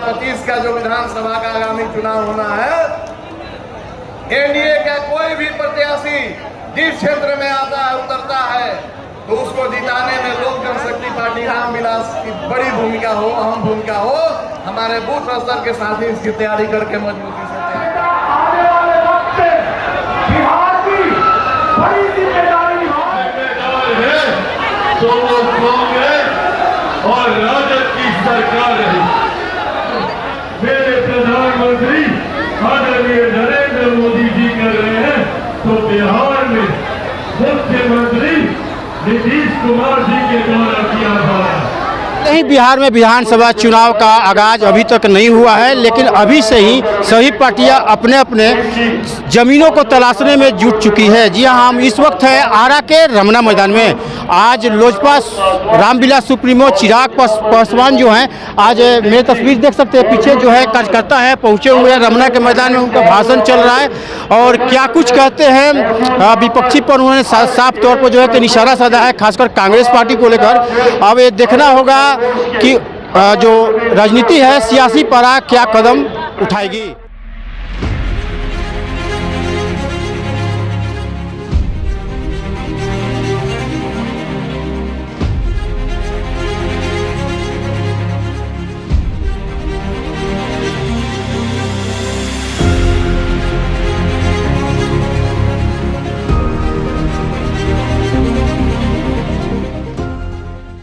2025 का जो विधानसभा का आगामी चुनाव होना है, एनडीए का कोई भी प्रत्याशी जिस क्षेत्र में आता है उतरता है तो उसको जिताने में लोक जनशक्ति पार्टी रामविलास की बड़ी भूमिका हो, अहम भूमिका हो। हमारे बूथ स्तर के साथ ही इसकी तैयारी करके मजबूती से आने वाले वक्त में बिहार की बड़ी जिम्मेदारी है तो वो कांग्रेस और राजद की सरकार है। मेरे प्रधानमंत्री आदरणीय नरेंद्र मोदी जी कर रहे हैं तो बिहार में मुख्यमंत्री नीतीश कुमार जी के द्वारा किया जा रहा है। नहीं, बिहार में विधानसभा चुनाव का आगाज अभी तक नहीं हुआ है, लेकिन अभी से ही सभी पार्टियां अपने अपने जमीनों को तलाशने में जुट चुकी है। जी हाँ, हम इस वक्त है आरा के रमना मैदान में। आज लोजपा रामविलास सुप्रीमो चिराग पासवान जो हैं, आज मेरी तस्वीर देख सकते हैं, पीछे जो है कार्यकर्ता है पहुंचे हुए हैं रमना के मैदान में। उनका भाषण चल रहा है और क्या कुछ कहते हैं विपक्षी पर उन्होंने साफ तौर पर जो है कि निशाना साधा है, खासकर कांग्रेस पार्टी को लेकर। अब ये देखना होगा कि जो राजनीति है, सियासी पारा क्या कदम उठाएगी।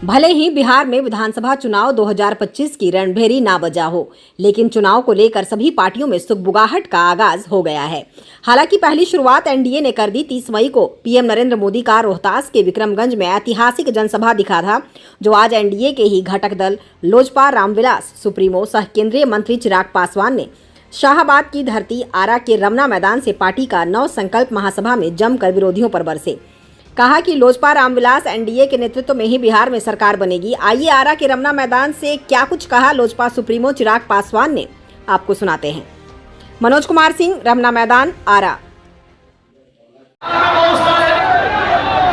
भले ही बिहार में विधानसभा चुनाव 2025 की रणभेरी ना बजा हो, लेकिन चुनाव को लेकर सभी पार्टियों में सुगबुगाहट का आगाज हो गया है। हालांकि पहली शुरुआत एनडीए ने कर दी। 30 मई को पीएम नरेंद्र मोदी का रोहतास के विक्रमगंज में ऐतिहासिक जनसभा दिखा था, जो आज एनडीए के ही घटक दल लोजपा रामविलास सुप्रीमो सह केंद्रीय मंत्री चिराग पासवान ने शाहाबाद की धरती आरा के रमना मैदान से पार्टी का नव संकल्प महासभा में जमकर विरोधियों पर बरसे। कहा कि लोजपा रामविलास एनडीए के नेतृत्व में ही बिहार में सरकार बनेगी। आइए आरा के रमना मैदान से क्या कुछ कहा लोजपा सुप्रीमो चिराग पासवान ने, आपको सुनाते हैं। मनोज कुमार सिंह, रमना मैदान, आरा।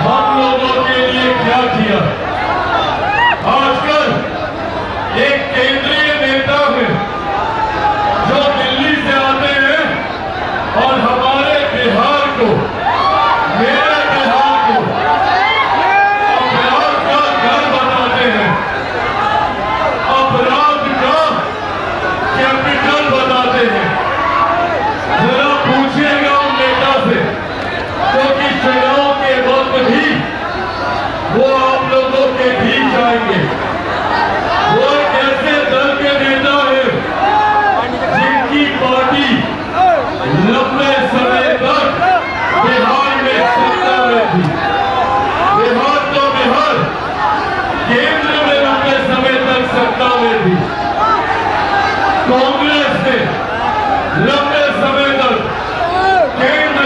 हम लोगों के लिए क्या किया? आजकल एक केंद्रीय नेता है जो दिल्ली से आते हैं और हमारे बिहार को, मेरे बिहार को अपराध का घर बताते हैं, अपराध का कैपिटल बताते हैं। जरा पूछिएगा उन नेता से, क्योंकि चुनाव के वक्त भी वो आप लोगों के बीच आएंगे। वो एक ऐसे दल के नेता है जिनकी पार्टी लंबे समय तक बिहार में सत्ता में थी। बिहार तो बिहार केंद्र में लंबे समय तक सत्ता में थी। कांग्रेस ने लंबे समय तक केंद्र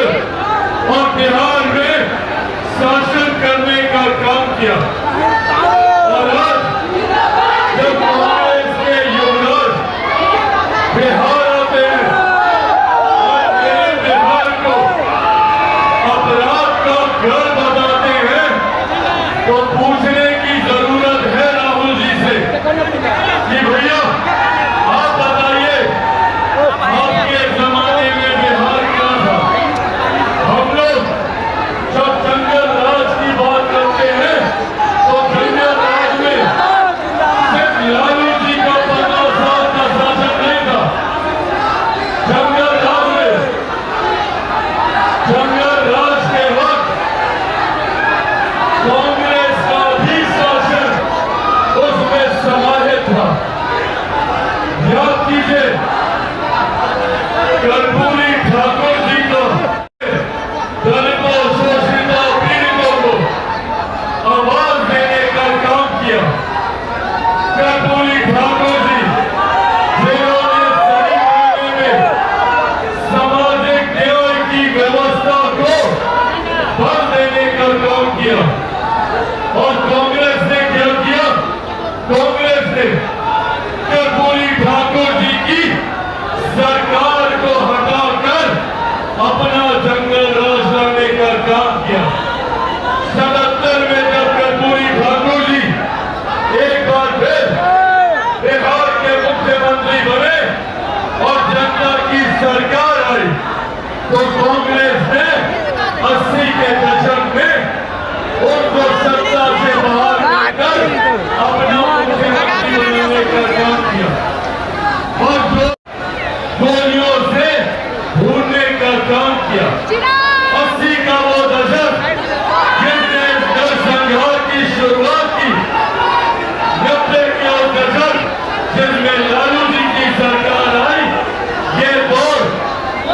और बिहार में शासन करने का काम किया। और आज जब कांग्रेस के युवराज बिहार आते हैं और मेरे बिहार को अपराध का घर बताते हैं, तो पूछने की जरूरत है राहुल जी से कि भैया आप बताइए, आपके जमाने में बिहार क्या था? हम लोग जब जंगल राज की बात करते हैं तो जंगल राज में सिर्फ लालू जी का 15 साल का शासन नहीं था। तो कांग्रेस ने 80 के दशक में उनको सत्ता से बाहर कर अपना मुख्यमंत्री बनाने का काम किया और जो गोलियों से भूनने का काम किया। 80 का वो दशक जिसने नरसंहार की शुरुआत की, 90 के वो दशक जिसमें लालू जी की सरकार आई, ये दौर,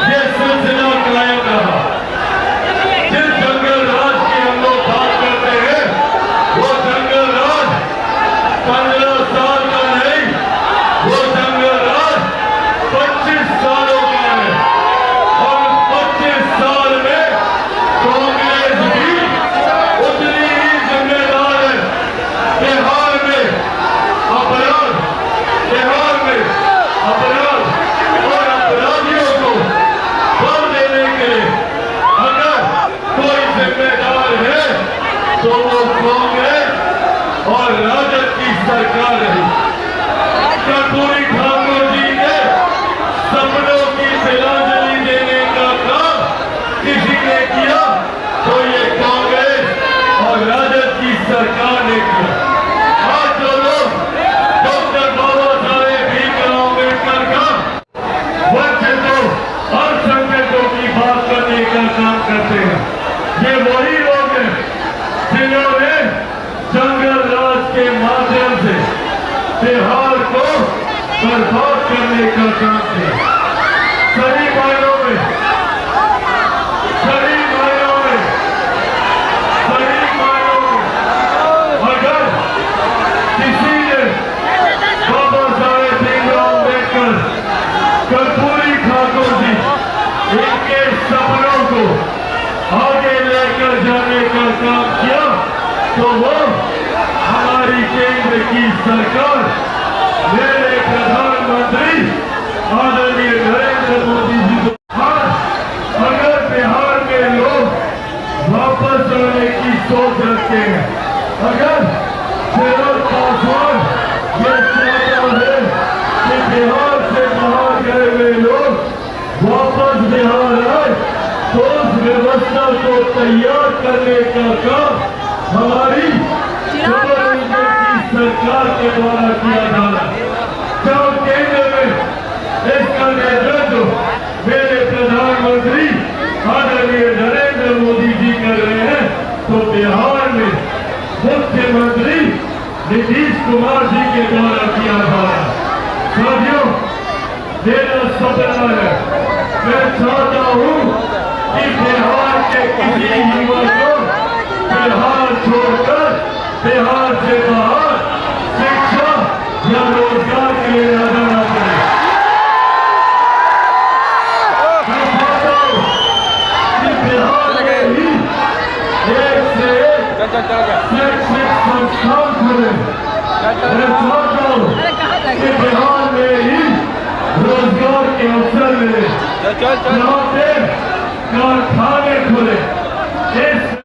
ये सिलसिला कायम रहा। जिस जंगल राज की हम लोग बात करते हैं, वो जंगल राज 15 साल का नहीं, वो जंगल राज 25 सालों का है और 25 साल में कांग्रेस भी उतनी ही जिम्मेदार है। बिहार में अपराध, बिहार में अपराध और अपराधियों को बल देने के लिए अगर कोई जिम्मेदार है तो वो कांग्रेस और राजद की सरकार रही। कर्पूरी ठाकुर जी के सपनों की तिलांजलि देने का काम किसी ने किया तो ये कांग्रेस और राजद की सरकार ने किया। आज जो लोग डॉक्टर बाबा साहेब भीमराव अम्बेडकर का वंचितों अल्पसंख्यकों की बात करने का काम करते हैं, ये वही लोग हैं जिन्होंने जंगल राज के माध्यम से बिहार को बर्बाद करने का काम किया। सही मायनों में, सही मायनों में, सही मायनों में अगर किसी ने बाबा साहेब भीमराव अम्बेडकर, कर्पूरी ठाकुर जी, इनके सपनों को आगे लेकर जाने का काम किया तो वो हमारी केंद्र की सरकार, मेरे प्रधानमंत्री आदरणीय नरेंद्र मोदी जी को अगर बिहार में लोग वापस आने की सोच रखते हैं, अगर चिराग पासवान ये चाहता है कि बिहार से बाहर गए हुए लोग वापस बिहार आए तो उस व्यवस्था को तैयार करने का काम हमारी सरकार के द्वारा किया जाना। जब केंद्र में इसका नेतृत्व मेरे प्रधानमंत्री आदरणीय नरेंद्र मोदी जी कर रहे हैं तो बिहार में मुख्यमंत्री नीतीश कुमार जी के द्वारा किया जा रहा है। साथियों, मेरा सपना है, मैं चाहता हूं कि बिहार के किसी युवा को बिहार छोड़कर बिहार से बाहर शिक्षा या रोजगार के लिए जाना ना पड़े। मैं चाहता हूं कि बिहार में ही एक से एक शैक्षणिक संस्थान खुले। मैं चाहता हूं कि बिहार में ही रोजगार के अवसर मिले, यहाँ पे कारखाने खुले।